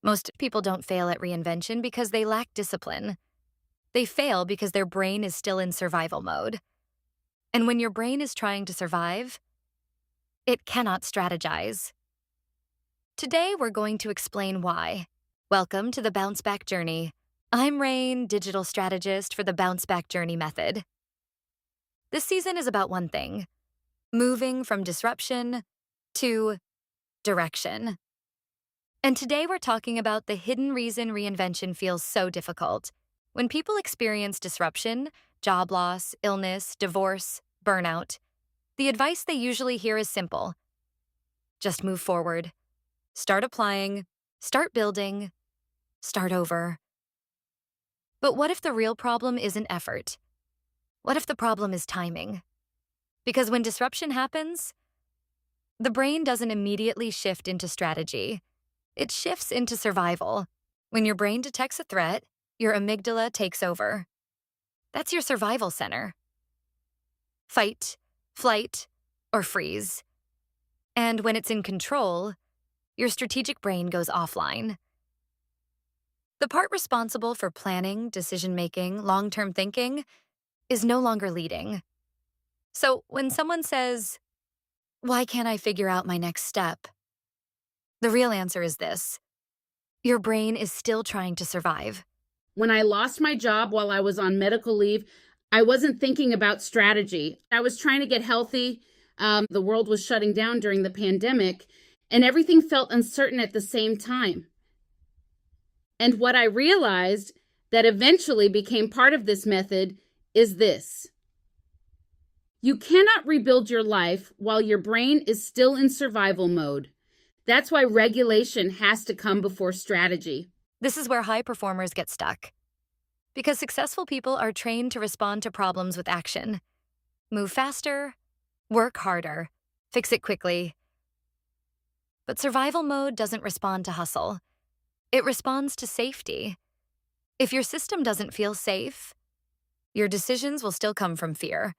Most people don't fail at reinvention because they lack discipline. They fail because their brain is still in survival mode. And when your brain is trying to survive, it cannot strategize. Today, we're going to explain why. Welcome to the Bounce Back Journey. I'm Rain, digital strategist for the Bounce Back Journey method. This season is about one thing: moving from disruption to direction. And today we're talking about the hidden reason reinvention feels so difficult. When people experience disruption, job loss, illness, divorce, burnout, the advice they usually hear is simple. Just move forward. Start applying. Start building. Start over. But what if the real problem isn't effort? What if the problem is timing? Because when disruption happens, the brain doesn't immediately shift into strategy. It shifts into survival. When your brain detects a threat, your amygdala takes over. That's your survival center. Fight, flight, or freeze. And when it's in control, your strategic brain goes offline. The part responsible for planning, decision-making, long-term thinking is no longer leading. So when someone says, "Why can't I figure out my next step?" the real answer is this: your brain is still trying to survive. When I lost my job while I was on medical leave, I wasn't thinking about strategy. I was trying to get healthy. The world was shutting down during the pandemic, and everything felt uncertain at the same time. And what I realized that eventually became part of this method is this: you cannot rebuild your life while your brain is still in survival mode. That's why regulation has to come before strategy. This is where high performers get stuck. Because successful people are trained to respond to problems with action. Move faster, work harder, fix it quickly. But survival mode doesn't respond to hustle. It responds to safety. If your system doesn't feel safe, your decisions will still come from fear,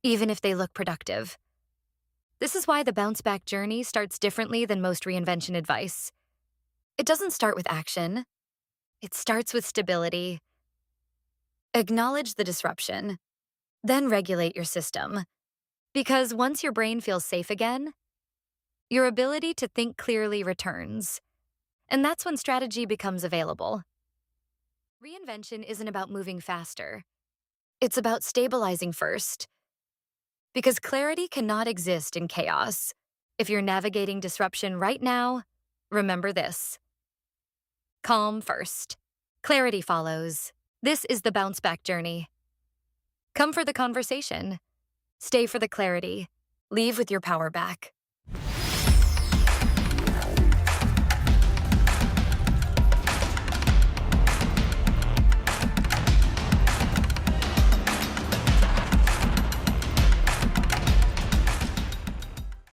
even if they look productive. This is why the bounce back journey starts differently than most reinvention advice. It doesn't start with action. It starts with stability. Acknowledge the disruption, then regulate your system. Because once your brain feels safe again, your ability to think clearly returns. And that's when strategy becomes available. Reinvention isn't about moving faster. It's about stabilizing first. Because clarity cannot exist in chaos. If you're navigating disruption right now, remember this: calm first. Clarity follows. This is the bounce back journey. Come for the conversation. Stay for the clarity. Leave with your power back.